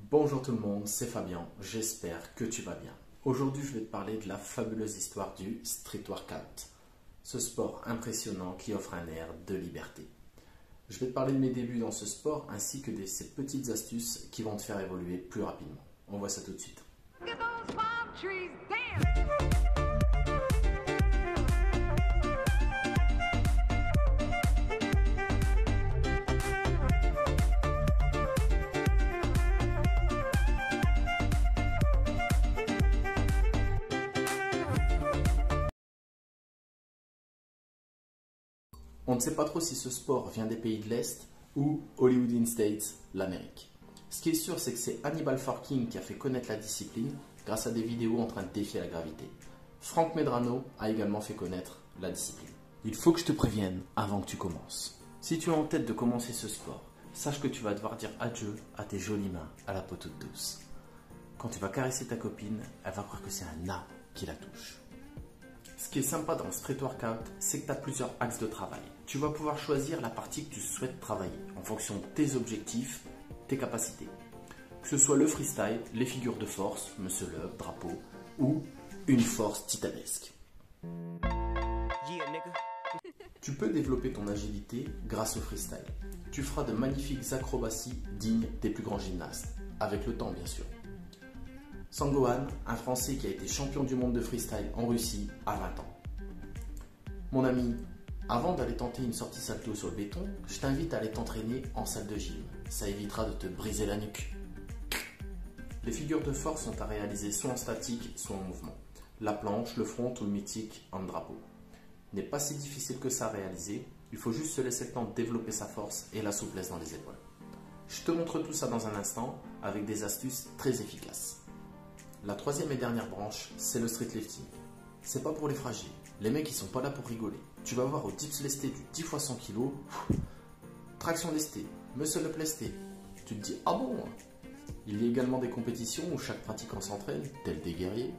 Bonjour tout le monde, c'est Fabien, j'espère que tu vas bien. Aujourd'hui je vais te parler de la fabuleuse histoire du street workout, ce sport impressionnant qui offre un air de liberté. Je vais te parler de mes débuts dans ce sport ainsi que de ces petites astuces qui vont te faire évoluer plus rapidement. On voit ça tout de suite. On ne sait pas trop si ce sport vient des pays de l'Est ou Hollywood States, l'Amérique. Ce qui est sûr, c'est que c'est Hannibal Forking qui a fait connaître la discipline grâce à des vidéos en train de défier la gravité. Frank Medrano a également fait connaître la discipline. Il faut que je te prévienne avant que tu commences. Si tu es en tête de commencer ce sport, sache que tu vas devoir dire adieu à tes jolies mains à la peau toute douce. Quand tu vas caresser ta copine, elle va croire que c'est un nain qui la touche. Ce qui est sympa dans le street workout, c'est que tu as plusieurs axes de travail. Tu vas pouvoir choisir la partie que tu souhaites travailler en fonction de tes objectifs, tes capacités. Que ce soit le freestyle, les figures de force, muscle up, drapeau, ou une force titanesque. Tu peux développer ton agilité grâce au freestyle. Tu feras de magnifiques acrobaties dignes des plus grands gymnastes, avec le temps bien sûr. Sangohan, un Français qui a été champion du monde de freestyle en Russie à 20 ans. Mon ami, avant d'aller tenter une sortie salto sur le béton, je t'invite à aller t'entraîner en salle de gym. Ça évitera de te briser la nuque. Les figures de force sont à réaliser soit en statique, soit en mouvement. La planche, le front ou le mythique en drapeau. N'est pas si difficile que ça à réaliser, il faut juste se laisser le temps de développer sa force et la souplesse dans les épaules. Je te montre tout ça dans un instant avec des astuces très efficaces. La troisième et dernière branche, c'est le street lifting. C'est pas pour les fragiles. Les mecs, ils sont pas là pour rigoler. Tu vas voir au dips lesté du 10 x 100 kg, traction lestée, muscle up lesté. Tu te dis, ah bon? Il y a également des compétitions où chaque pratiquant s'entraîne, tel des guerriers.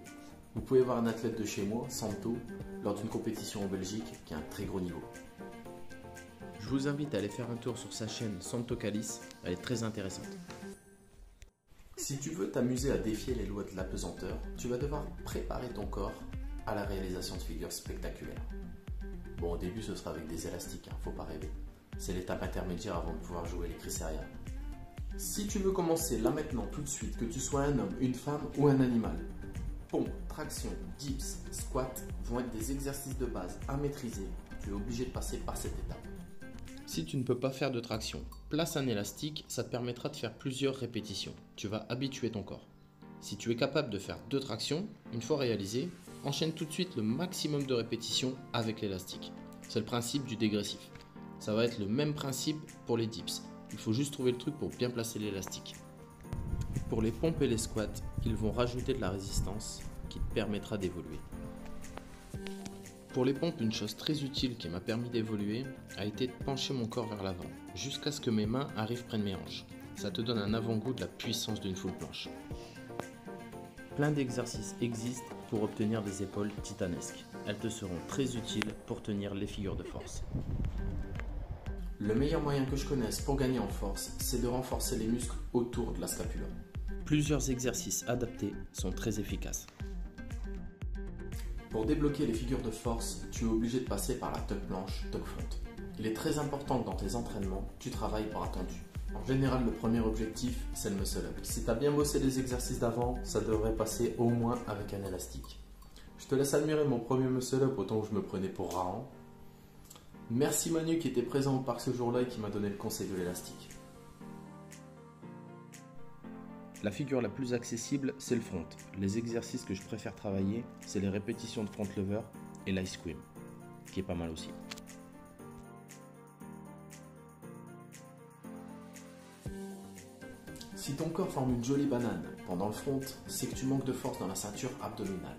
Vous pouvez voir un athlète de chez moi, Santo, lors d'une compétition en Belgique qui a un très gros niveau. Je vous invite à aller faire un tour sur sa chaîne Santo Calice, elle est très intéressante. Si tu veux t'amuser à défier les lois de la pesanteur, tu vas devoir préparer ton corps à la réalisation de figures spectaculaires. Bon, au début, ce sera avec des élastiques, faut pas rêver. C'est l'étape intermédiaire avant de pouvoir jouer les crisseria. Si tu veux commencer là maintenant, tout de suite, que tu sois un homme, une femme ou un animal, pompe, traction, dips, squat vont être des exercices de base à maîtriser. Tu es obligé de passer par cette étape. Si tu ne peux pas faire de traction, place un élastique, ça te permettra de faire plusieurs répétitions. Tu vas habituer ton corps. Si tu es capable de faire 2 tractions, une fois réalisé, enchaîne tout de suite le maximum de répétitions avec l'élastique. C'est le principe du dégressif. Ça va être le même principe pour les dips. Il faut juste trouver le truc pour bien placer l'élastique. Pour les pompes et les squats, ils vont rajouter de la résistance qui te permettra d'évoluer. Pour les pompes, une chose très utile qui m'a permis d'évoluer a été de pencher mon corps vers l'avant, jusqu'à ce que mes mains arrivent près de mes hanches. Ça te donne un avant-goût de la puissance d'une full planche. Plein d'exercices existent pour obtenir des épaules titanesques. Elles te seront très utiles pour tenir les figures de force. Le meilleur moyen que je connaisse pour gagner en force, c'est de renforcer les muscles autour de la scapula. Plusieurs exercices adaptés sont très efficaces. Pour débloquer les figures de force, tu es obligé de passer par la tuck planche, tuck front. Il est très important que dans tes entraînements, tu travailles bras tendus. En général, le premier objectif, c'est le muscle up. Si tu as bien bossé les exercices d'avant, ça devrait passer au moins avec un élastique. Je te laisse admirer mon premier muscle up autant que je me prenais pour Rahan. Merci Manu qui était présent au parc ce jour-là et qui m'a donné le conseil de l'élastique. La figure la plus accessible, c'est le front. Les exercices que je préfère travailler, c'est les répétitions de front lever et l'ice squim, qui est pas mal aussi. Si ton corps forme une jolie banane pendant le front, c'est que tu manques de force dans la ceinture abdominale.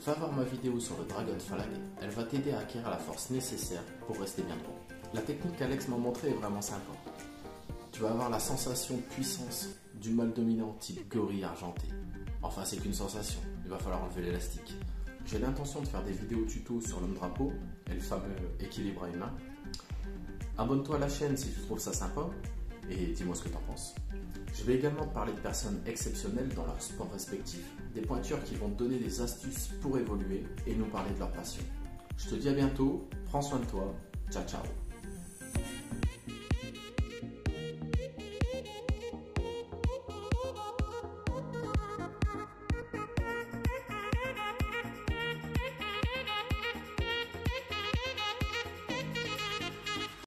Va voir ma vidéo sur le Dragon Flag, elle va t'aider à acquérir la force nécessaire pour rester bien droit. La technique qu'Alex m'a montrée est vraiment sympa. Tu vas avoir la sensation de puissance du mâle dominant type gorille argenté. Enfin, c'est qu'une sensation, il va falloir enlever l'élastique. J'ai l'intention de faire des vidéos tuto sur l'homme drapeau et le fameux équilibre à une main. Abonne-toi à la chaîne si tu trouves ça sympa et dis-moi ce que t'en penses. Je vais également te parler de personnes exceptionnelles dans leur sport respectif, des pointures qui vont te donner des astuces pour évoluer et nous parler de leur passion. Je te dis à bientôt, prends soin de toi, ciao ciao.